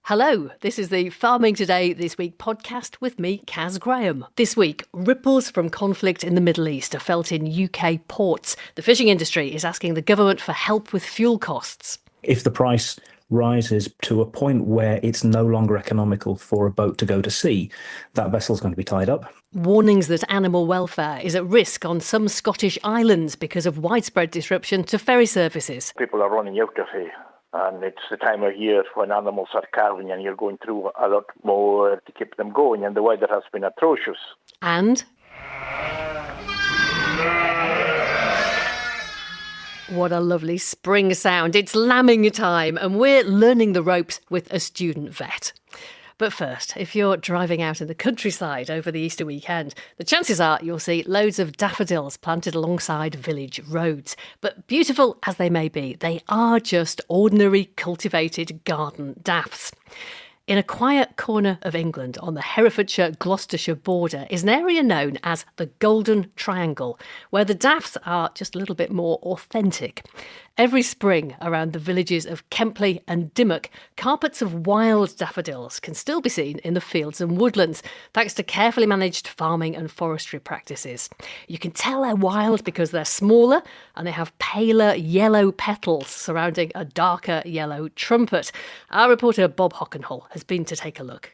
Hello, this is the Farming Today This Week podcast with me, Kaz Graham. This week, ripples from conflict in the Middle East are felt in UK ports. The fishing industry is asking the government for help with fuel costs. If the price rises to a point where it's no longer economical for a boat to go to sea, that vessel's going to be tied up. Warnings that animal welfare is at risk on some Scottish islands because of widespread disruption to ferry services. People are running out of here. And it's the time of year when animals are calving and you're going through a lot more to keep them going, and the weather has been atrocious. And what a lovely spring sound. It's lambing time and we're learning the ropes with a student vet. But first, if you're driving out in the countryside over the Easter weekend, the chances are you'll see loads of daffodils planted alongside village roads. But beautiful as they may be, they are just ordinary cultivated garden daffs. In a quiet corner of England on the Herefordshire Gloucestershire border is an area known as the Golden Triangle, where the daffs are just a little bit more authentic. Every spring around the villages of Kempley and Dimmock, carpets of wild daffodils can still be seen in the fields and woodlands, thanks to carefully managed farming and forestry practices. You can tell they're wild because they're smaller and they have paler yellow petals surrounding a darker yellow trumpet. Our reporter Bob Hockenhull has been to take a look.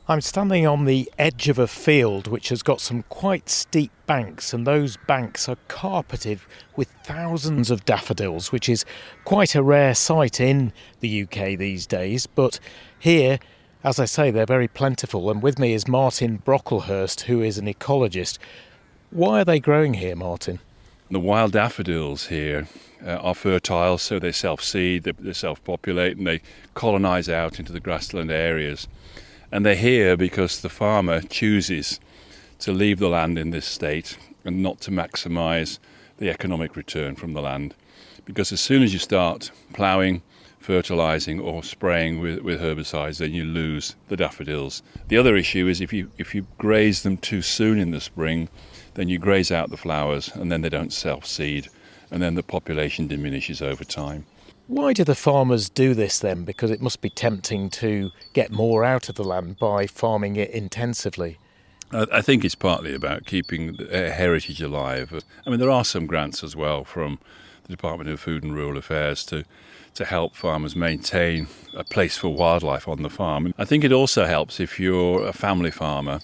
I'm standing on the edge of a field which has got some quite steep banks, and those banks are carpeted with thousands of daffodils, which is quite a rare sight in the UK these days. But here, as I say, they're very plentiful, and with me is Martin Brocklehurst, who is an ecologist. Why are they growing here, Martin? The wild daffodils here are fertile, so they self-seed, they self-populate, and they colonise out into the grassland areas. And they're here because the farmer chooses to leave the land in this state and not to maximise the economic return from the land. Because as soon as you start ploughing, fertilising or spraying with herbicides, then you lose the daffodils. The other issue is if you graze them too soon in the spring, then you graze out the flowers and then they don't self-seed, and then the population diminishes over time. Why do the farmers do this then? Because it must be tempting to get more out of the land by farming it intensively. I think it's partly about keeping heritage alive. I mean, there are some grants as well from the Department of Food and Rural Affairs to help farmers maintain a place for wildlife on the farm. I think it also helps if you're a family farmer,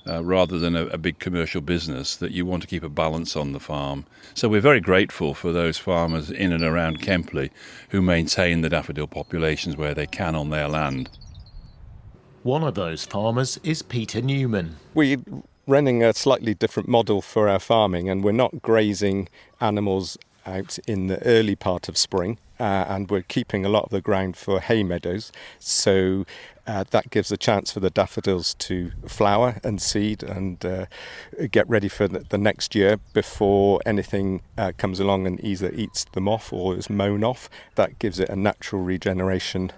rather than a big commercial business, that you want to keep a balance on the farm. So we're very grateful for those farmers in and around Kempley who maintain the daffodil populations where they can on their land. One of those farmers is Peter Newman. We're running a slightly different model for our farming, and we're not grazing animals out in the early part of spring, and we're keeping a lot of the ground for hay meadows, so that gives a chance for the daffodils to flower and seed and get ready for the next year before anything comes along and either eats them off or is mown off. That gives it a natural regeneration.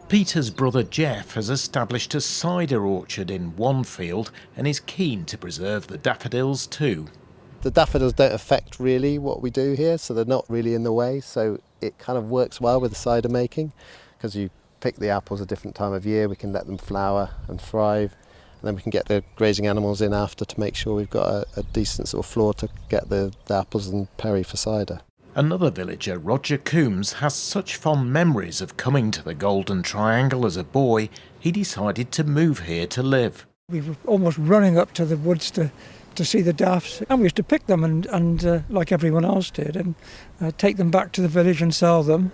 Peter's brother Jeff has established a cider orchard in one field and is keen to preserve the daffodils too. The daffodils don't affect really what we do here, so they're not really in the way, so it kind of works well with the cider making, because you pick the apples a different time of year, we can let them flower and thrive, and then we can get the grazing animals in after to make sure we've got a decent sort of floor to get the apples and perry for cider. Another villager, Roger Coombs, has such fond memories of coming to the Golden Triangle as a boy, he decided to move here to live. We were almost running up to the woods to see the daffs, and we used to pick them and like everyone else did, and take them back to the village and sell them.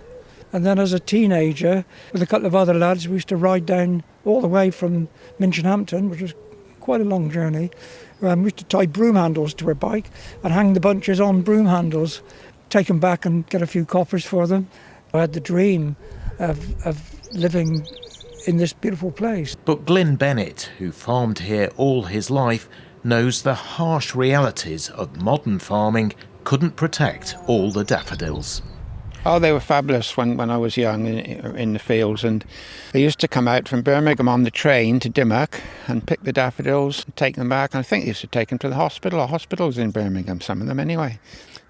And then as a teenager, with a couple of other lads, we used to ride down all the way from Minchinhampton, which was quite a long journey. We used to tie broom handles to our bike and hang the bunches on broom handles, take them back and get a few coppers for them. I had the dream of living in this beautiful place. But Glyn Bennett, who farmed here all his life, knows the harsh realities of modern farming couldn't protect all the daffodils. Oh, they were fabulous when I was young in the fields, and they used to come out from Birmingham on the train to Dimmock and pick the daffodils and take them back. And I think they used to take them to the hospital, or hospitals in Birmingham, some of them anyway.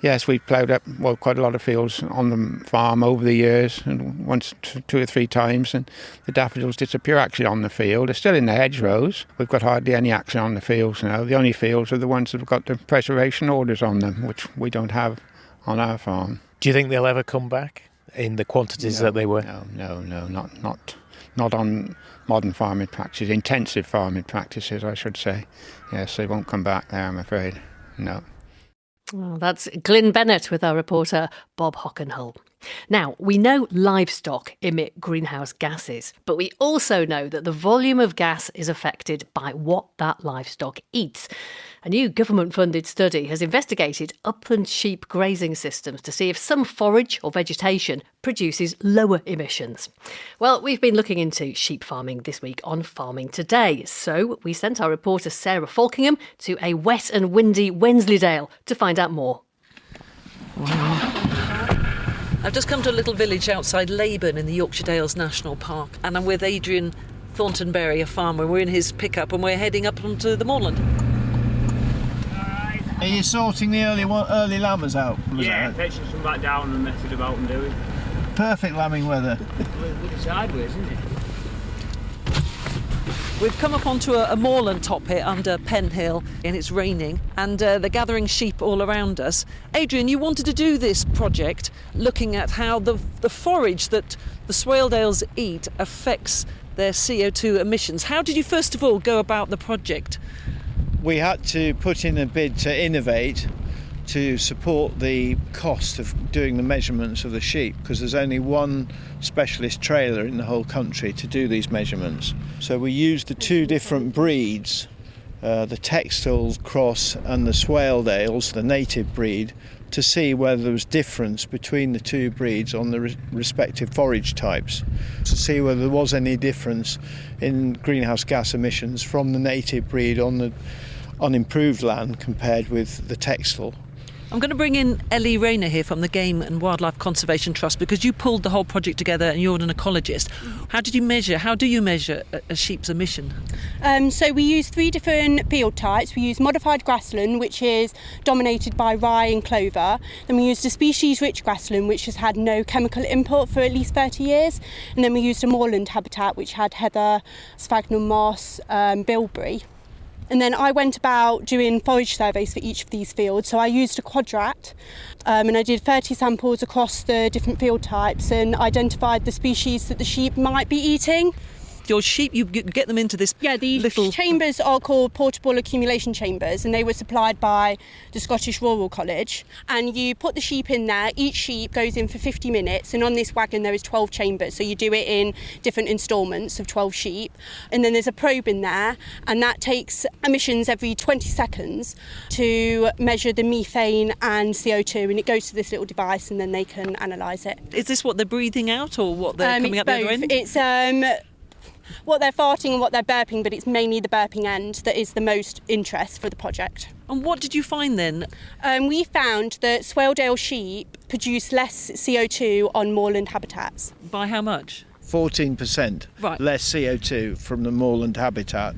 Yes, we've ploughed up quite a lot of fields on the farm over the years, and once, two or three times, and the daffodils disappear actually on the field. They're still in the hedgerows. We've got hardly any action on the fields now. The only fields are the ones that have got the preservation orders on them, which we don't have on our farm. Do you think they'll ever come back in the quantities that they were? No, not on modern farming practices, intensive farming practices, I should say. Yes, they won't come back there, I'm afraid. No. Well, that's Glyn Bennett with our reporter Bob Hockenhull. Now, we know livestock emit greenhouse gases, but we also know that the volume of gas is affected by what that livestock eats. A new government-funded study has investigated upland sheep grazing systems to see if some forage or vegetation produces lower emissions. Well, we've been looking into sheep farming this week on Farming Today, so we sent our reporter Sarah Falkingham to a wet and windy Wensleydale to find out more. I've just come to a little village outside Leyburn in the Yorkshire Dales National Park, and I'm with Adrian Thorntonberry, a farmer. We're in his pickup and we're heading up onto the moorland. Are you sorting the early lambers out? Yeah, fetching some back down and messing about and doing. Perfect lambing weather. It's sideways, isn't it? We've come up onto a moorland top here under Pen Hill, and it's raining, and they're gathering sheep all around us. Adrian, you wanted to do this project looking at how the forage that the Swaledales eat affects their CO2 emissions. How did you first of all go about the project? We had to put in a bid to innovate to support the cost of doing the measurements of the sheep, because there's only one specialist trailer in the whole country to do these measurements. So we used the two different breeds, the Texel cross and the Swaledales, the native breed, to see whether there was difference between the two breeds on the respective forage types, to see whether there was any difference in greenhouse gas emissions from the native breed on the unimproved land compared with the Texel. I'm going to bring in Ellie Rayner here from the Game and Wildlife Conservation Trust, because you pulled the whole project together and you're an ecologist. How do you measure a sheep's emission? So we use three different field types. We use modified grassland, which is dominated by rye and clover. Then we used a species-rich grassland, which has had no chemical input for at least 30 years. And then we used a moorland habitat, which had heather, sphagnum moss, bilberry. And then I went about doing forage surveys for each of these fields. So I used a quadrat and I did 30 samples across the different field types and identified the species that the sheep might be eating. Your sheep, you get them into this little chambers are called portable accumulation chambers, and they were supplied by the Scottish Rural College. And you put the sheep in there. Each sheep goes in for 50 minutes, and on this wagon there is 12 chambers, so you do it in different instalments of 12 sheep. And then there's a probe in there, and that takes emissions every 20 seconds to measure the methane and CO2, and it goes to this little device, and then they can analyse it. Is this what they're breathing out, or what they're coming out the other end? It's what they're farting and what they're burping, but it's mainly the burping end that is the most interest for the project. And what did you find then? We found that Swaledale sheep produce less CO2 on moorland habitats. By how much? 14% less CO2 from the moorland habitat,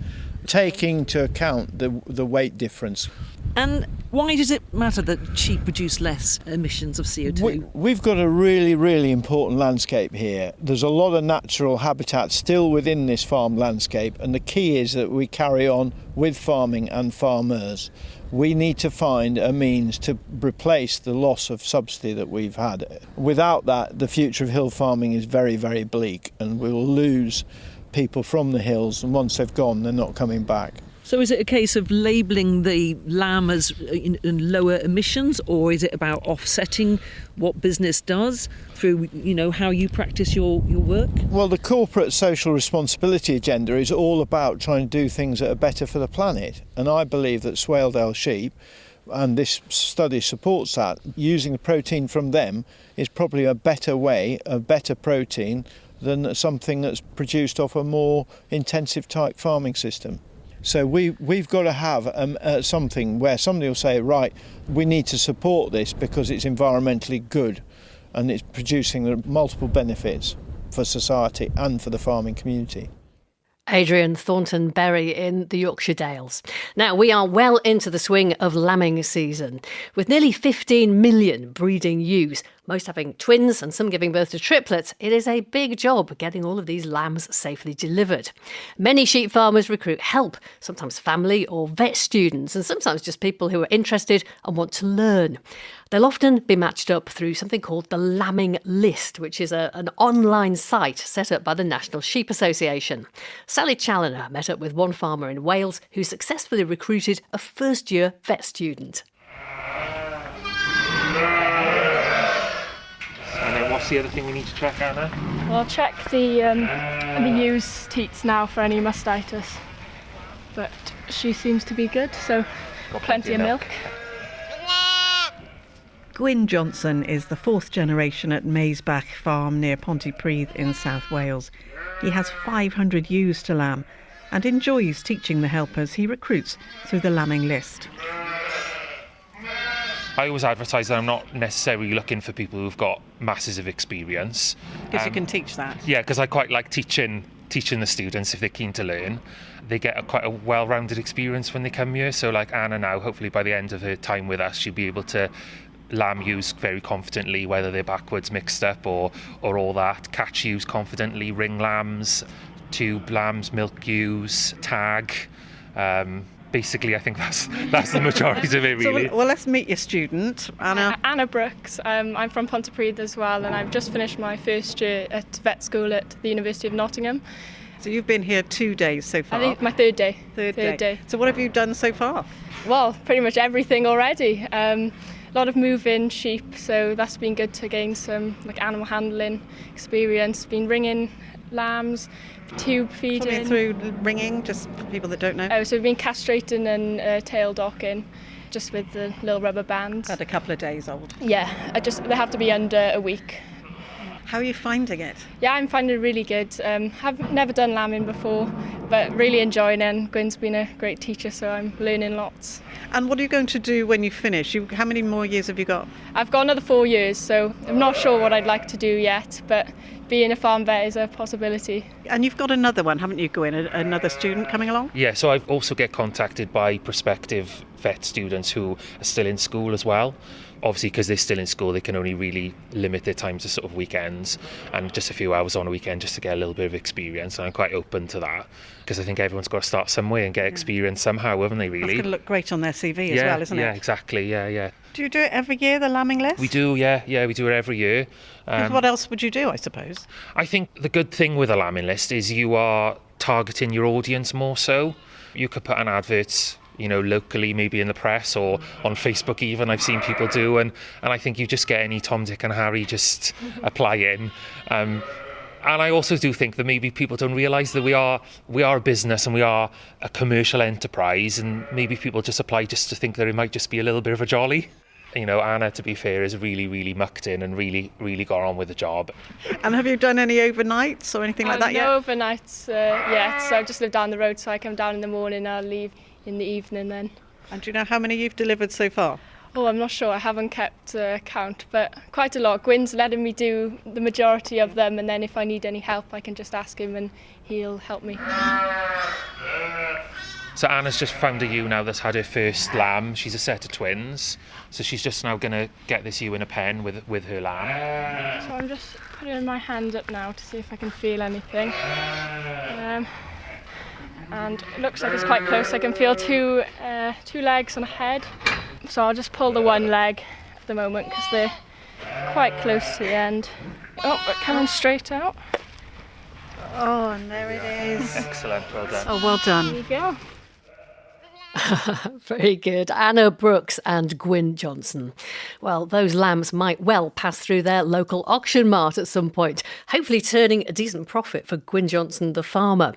taking into account the weight difference. And why does it matter that sheep produce less emissions of CO2? We've got a really, really important landscape here. There's a lot of natural habitat still within this farm landscape, and the key is that we carry on with farming and farmers. We need to find a means to replace the loss of subsidy that we've had. Without that, the future of hill farming is very, very bleak, and we will lose people from the hills, and once they've gone, they're not coming back. So is it a case of labelling the lamb as in lower emissions, or is it about offsetting what business does through, how you practice your work? Well, the corporate social responsibility agenda is all about trying to do things that are better for the planet. And I believe that Swaledale sheep, and this study supports that, using the protein from them is probably a better way, a better protein than something that's produced off a more intensive type farming system. So we've got to have something where somebody will say, right, we need to support this because it's environmentally good and it's producing multiple benefits for society and for the farming community. Adrian Thornton-Berry in the Yorkshire Dales. Now, we are well into the swing of lambing season, with nearly 15 million breeding ewes, most having twins and some giving birth to triplets. It is a big job getting all of these lambs safely delivered. Many sheep farmers recruit help, sometimes family or vet students, and sometimes just people who are interested and want to learn. They'll often be matched up through something called the Lambing List, which is an online site set up by the National Sheep Association. Sally Challoner met up with one farmer in Wales who successfully recruited a first-year vet student. And then what's the other thing we need to check, Anna? Well, check the ewe's teats now for any mastitis. But she seems to be good, so Got plenty of milk. Gwyn Johnson is the fourth generation at Maesbach Farm near Pontypridd in South Wales. He has 500 ewes to lamb and enjoys teaching the helpers he recruits through the Lambing List. I always advertise that I'm not necessarily looking for people who've got masses of experience. Because you can teach that. Yeah, because I quite like teaching the students if they're keen to learn. They get quite a well-rounded experience when they come here. So like Anna now, hopefully by the end of her time with us, she'll be able to lamb ewes very confidently, whether they're backwards mixed up or all that. Catch ewes confidently, ring lambs, tube lambs, milk ewes, tag. Basically, I think that's the majority of it, really. So, well, let's meet your student, Anna. Anna Brooks. I'm from Pontypridd as well, and I've just finished my first year at vet school at the University of Nottingham. So you've been here 2 days so far? I think my third day. Third day. So what have you done so far? Well, pretty much everything already. A lot of move-in sheep, so that's been good to gain some animal handling experience. Been ringing lambs, tube feeding. Talk me through ringing, just for people that don't know. Oh, so we've been castrating and tail docking, just with the little rubber bands. Had a couple of days old. Yeah, they have to be under a week. How are you finding it? Yeah, I'm finding it really good. Have never done lambing before, but really enjoying it. Gwyn's been a great teacher, so I'm learning lots. And what are you going to do when you finish? How many more years have you got? I've got another 4 years, so I'm not sure what I'd like to do yet, but being a farm vet is a possibility. And you've got another one, haven't you, Gwyn? Another student coming along? Yeah, so I also get contacted by prospective vet students who are still in school as well. Obviously, because they're still in school, they can only really limit their time to sort of weekends and just a few hours on a weekend just to get a little bit of experience. And I'm quite open to that because I think everyone's got to start somewhere and get experience somehow, haven't they, really? It's going to look great on their CV as well, isn't it? Yeah, exactly, yeah. Do you do it every year, the lambing list? We do, yeah, we do it every year. What else would you do, I suppose? I think the good thing with a lambing list is you are targeting your audience more so. You could put an advert locally, maybe in the press or on Facebook even, I've seen people do, and I think you just get any Tom, Dick and Harry just apply in. And I also do think that maybe people don't realise that we are a business and we are a commercial enterprise, and maybe people just apply just to think that it might just be a little bit of a jolly. Anna, to be fair, is really, really mucked in and really, really got on with the job. And have you done any overnights or anything like that yet? No overnights yet, so I just live down the road, so I come down in the morning, I'll leave in the evening then. And do you know how many you've delivered so far? Oh, I'm not sure, I haven't kept count, but quite a lot. Gwyn's letting me do the majority of them, and then if I need any help I can just ask him and he'll help me. So Anna's just found a ewe now that's had her first lamb. She's a set of twins, so she's just now going to get this ewe in a pen with her lamb. So I'm just putting my hand up now to see if I can feel anything. And it looks like it's quite close. I can feel two legs and a head. So I'll just pull the one leg at the moment because they're quite close to the end. Oh, but coming straight out. Oh, and there it is. Excellent, well done. Oh, well done. There you go. Very good. Anna Brooks and Gwyn Johnson. Well, those lambs might well pass through their local auction mart at some point, hopefully turning a decent profit for Gwyn Johnson, the farmer.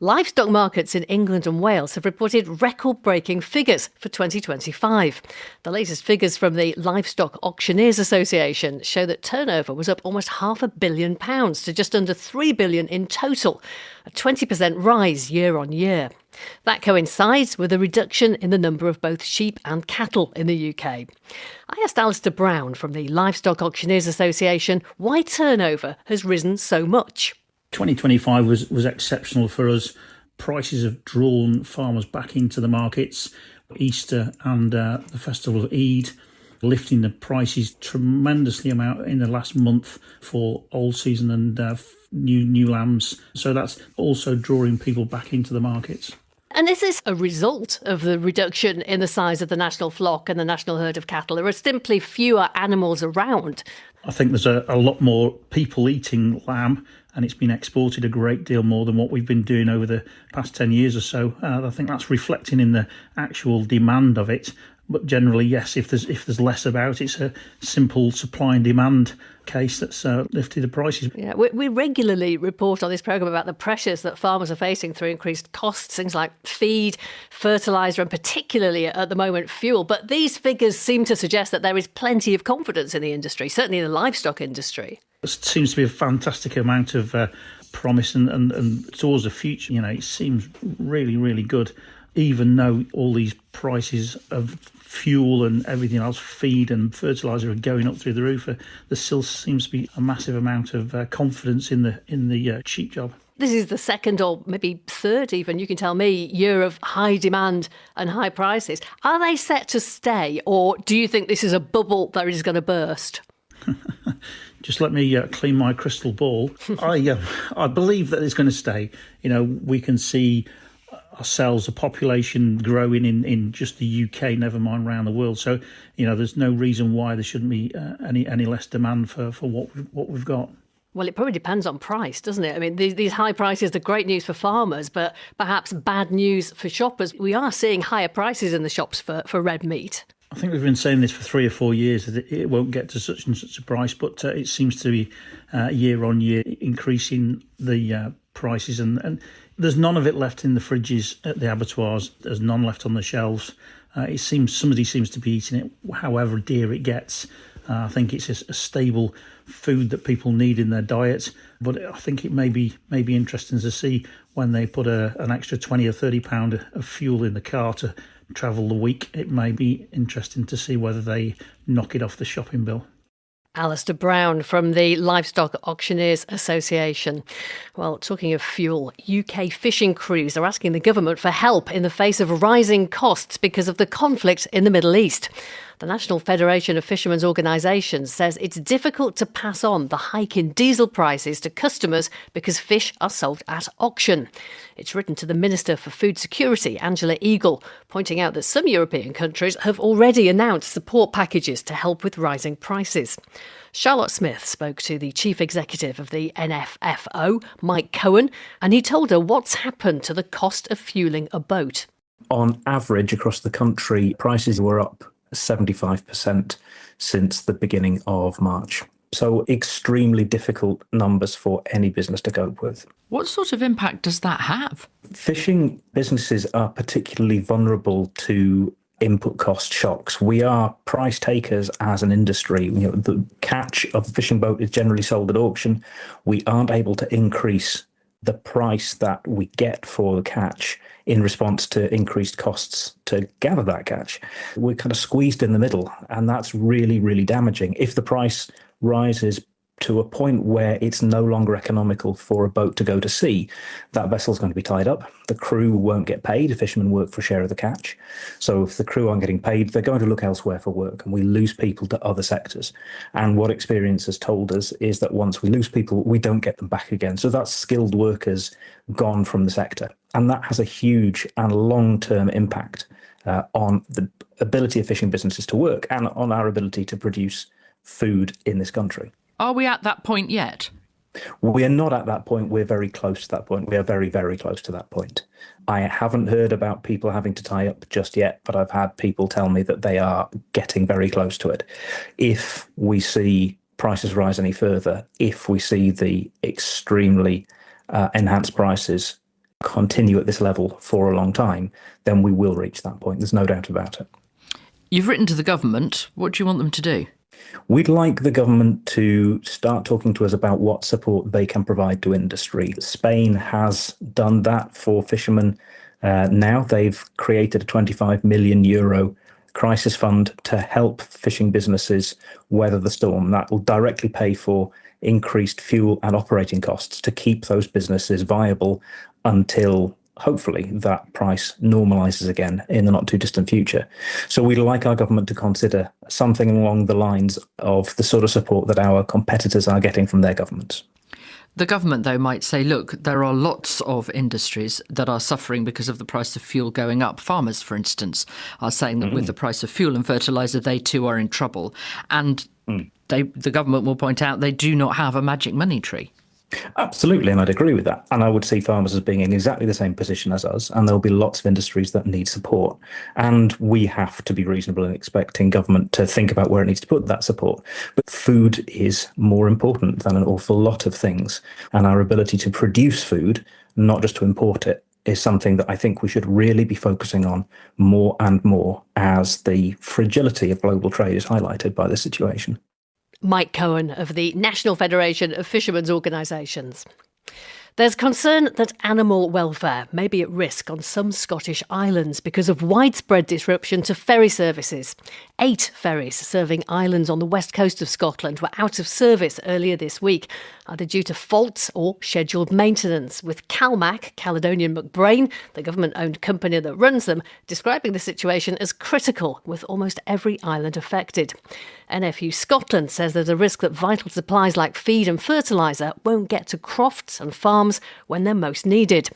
Livestock markets in England and Wales have reported record-breaking figures for 2025. The latest figures from the Livestock Auctioneers Association show that turnover was up almost £500 million to just under £3 billion in total, a 20% rise year on year. That coincides with a reduction in the number of both sheep and cattle in the UK. I asked Alistair Brown from the Livestock Auctioneers Association why turnover has risen so much. 2025 was exceptional for us prices have drawn farmers back into the markets. Easter and the festival of Eid, lifting the prices tremendously amount in the last month for old season and new lambs. So that's also drawing people back into the markets. And is this a result of the reduction in the size of the national flock and the national herd of cattle? There are simply fewer animals around. I think there's a lot more people eating lamb, and it's been exported a great deal more than what we've been doing over the past 10 years or so. I think that's reflecting in the actual demand of it. But generally, yes, if there's less about, it's a simple supply and demand case that's lifted the prices. Yeah, we regularly report on this programme about the pressures that farmers are facing through increased costs, things like feed, fertiliser and particularly at the moment fuel. But these figures seem to suggest that there is plenty of confidence in the industry, certainly in the livestock industry. There seems to be a fantastic amount of promise and towards the future. It seems really, really good. Even though all these prices of fuel and everything else, feed and fertiliser, are going up through the roof, there still seems to be a massive amount of confidence in the sheep job. This is the second or maybe third even, you can tell me, year of high demand and high prices. Are they set to stay, or do you think this is a bubble that is going to burst? Just let me clean my crystal ball. I believe that it's going to stay. We can see ourselves, a population growing in just the UK, never mind around the world. So, there's no reason why there shouldn't be any less demand for what we've got. Well, it probably depends on price, doesn't it? I mean, these high prices are great news for farmers, but perhaps bad news for shoppers. We are seeing higher prices in the shops for red meat. I think we've been saying this for 3 or 4 years, that it won't get to such and such a price, but it seems to be year on year increasing the prices, and there's none of it left in the fridges at the abattoirs. There's none left on the shelves. It seems somebody seems to be eating it, however dear it gets. I think it's a stable food that people need in their diet. But I think it may be interesting to see when they put an extra £20 or £30 of fuel in the car to travel the week. It may be interesting to see whether they knock it off the shopping bill. Alistair Brown from the Livestock Auctioneers Association. Well, talking of fuel, UK fishing crews are asking the government for help in the face of rising costs because of the conflict in the Middle East. The National Federation of Fishermen's Organisations says it's difficult to pass on the hike in diesel prices to customers because fish are sold at auction. It's written to the Minister for Food Security, Angela Eagle, pointing out that some European countries have already announced support packages to help with rising prices. Charlotte Smith spoke to the Chief Executive of the NFFO, Mike Cohen, and he told her what's happened to the cost of fuelling a boat. On average, across the country, prices were up 75% since the beginning of March. So extremely difficult numbers for any business to cope with. What sort of impact does that have? Fishing businesses are particularly vulnerable to input cost shocks. We are price takers as an industry. The catch of a fishing boat is generally sold at auction. We aren't able to increase the price that we get for the catch in response to increased costs to gather that catch. We're kind of squeezed in the middle, and that's really, really damaging. If the price rises to a point where it's no longer economical for a boat to go to sea, that vessel's going to be tied up. The crew won't get paid. The fishermen work for a share of the catch. So if the crew aren't getting paid, they're going to look elsewhere for work, and we lose people to other sectors. And what experience has told us is that once we lose people, we don't get them back again. So that's skilled workers gone from the sector. And that has a huge and long-term impact on the ability of fishing businesses to work and on our ability to produce food in this country. Are we at that point yet? We are not at that point. We're very close to that point. We are very, very close to that point. I haven't heard about people having to tie up just yet, but I've had people tell me that they are getting very close to it. If we see prices rise any further, if we see the extremely enhanced prices continue at this level for a long time, then we will reach that point. There's no doubt about it. You've written to the government. What do you want them to do? We'd like the government to start talking to us about what support they can provide to industry. Spain has done that for fishermen now. They've created a €25 million crisis fund to help fishing businesses weather the storm. That will directly pay for increased fuel and operating costs to keep those businesses viable until hopefully that price normalises again in the not too distant future. So we'd like our government to consider something along the lines of the sort of support that our competitors are getting from their governments. The government, though, might say, look, there are lots of industries that are suffering because of the price of fuel going up. Farmers, for instance, are saying that with the price of fuel and fertiliser, they too are in trouble. And the government will point out they do not have a magic money tree. Absolutely, and I'd agree with that. And I would see farmers as being in exactly the same position as us, and there'll be lots of industries that need support. And we have to be reasonable in expecting government to think about where it needs to put that support. But food is more important than an awful lot of things. And our ability to produce food, not just to import it, is something that I think we should really be focusing on more and more as the fragility of global trade is highlighted by this situation. Mike Cohen of the National Federation of Fishermen's Organisations. There's concern that animal welfare may be at risk on some Scottish islands because of widespread disruption to ferry services. 8 ferries serving islands on the west coast of Scotland were out of service earlier this week, either due to faults or scheduled maintenance, with CalMac, Caledonian McBrain, the government-owned company that runs them, describing the situation as critical, with almost every island affected. NFU Scotland says there's a risk that vital supplies like feed and fertiliser won't get to crofts and farms when they're most needed.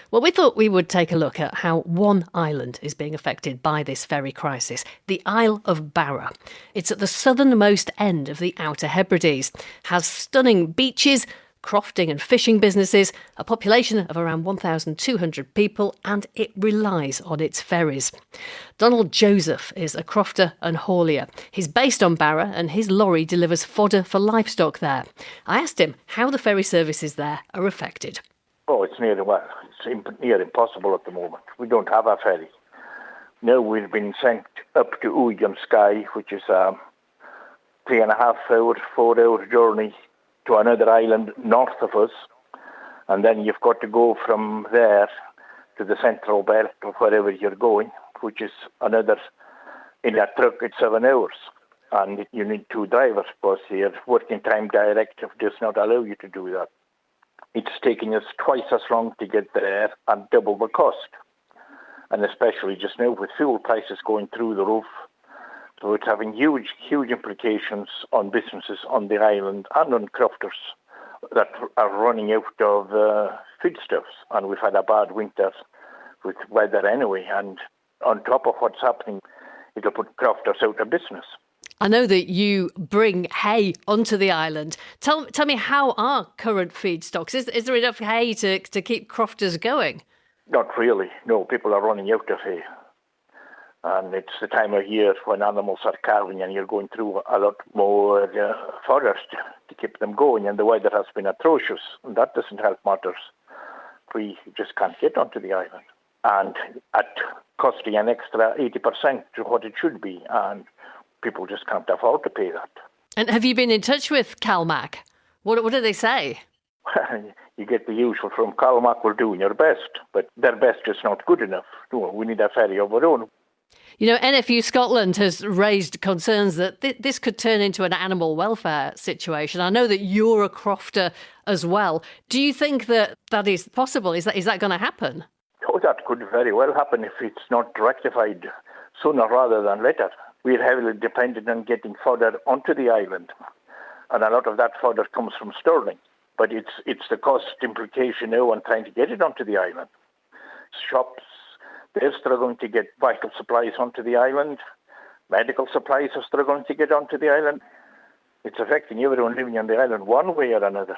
Well, we thought we would take a look at how one island is being affected by this ferry crisis, the Isle of Barra. It's at the southernmost end of the Outer Hebrides, has stunning beaches, crofting and fishing businesses, a population of around 1,200 people, and it relies on its ferries. Donald Joseph is a crofter and haulier. He's based on Barra and his lorry delivers fodder for livestock there. I asked him how the ferry services there are affected. Oh, it's near impossible at the moment. We don't have a ferry. Now we've been sent up to Uigam Sky, which is a 3.5-hour, 4-hour journey to another island north of us, and then you've got to go from there to the central belt of wherever you're going, which is another, in a truck it's 7 hours, and you need 2 drivers because your working time directive does not allow you to do that. It's taking us twice as long to get there and double the cost, and especially just now with fuel prices going through the roof. So it's having huge implications on businesses on the island and on crofters that are running out of foodstuffs. And we've had a bad winter with weather anyway. And on top of what's happening, it'll put crofters out of business. I know that you bring hay onto the island. Tell me, how are current feedstocks? Is there enough hay to keep crofters going? Not really. No, people are running out of hay. And it's the time of year when animals are calving and you're going through a lot more fodder to keep them going. And the weather has been atrocious. And that doesn't help matters. We just can't get onto the island. And at costing an extra 80% to what it should be. And people just can't afford to pay that. And have you been in touch with CalMac? What do they say? You get the usual from CalMac, we're doing your best. But their best is not good enough. No, we need a ferry of our own. You know, NFU Scotland has raised concerns that this could turn into an animal welfare situation. I know that you're a crofter as well. Do you think that is possible? Is that going to happen? Oh, that could very well happen if it's not rectified sooner rather than later. We're heavily dependent on getting fodder onto the island, and a lot of that fodder comes from Stirling. But it's the cost implication now on trying to get it onto the island. Shops, they're struggling to get vital supplies onto the island. Medical supplies are struggling to get onto the island. It's affecting everyone living on the island one way or another.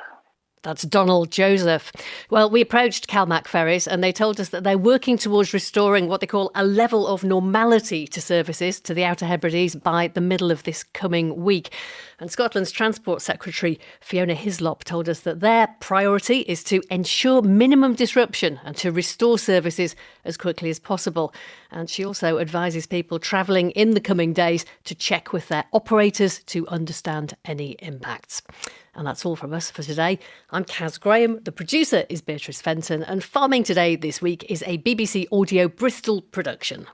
That's Donald Joseph. Well, we approached CalMac Ferries and they told us that they're working towards restoring what they call a level of normality to services to the Outer Hebrides by the middle of this coming week. And Scotland's Transport Secretary Fiona Hislop told us that their priority is to ensure minimum disruption and to restore services as quickly as possible. And she also advises people travelling in the coming days to check with their operators to understand any impacts. And that's all from us for today. I'm Kaz Graham. The producer is Beatrice Fenton. And Farming Today this week is a BBC Audio Bristol production.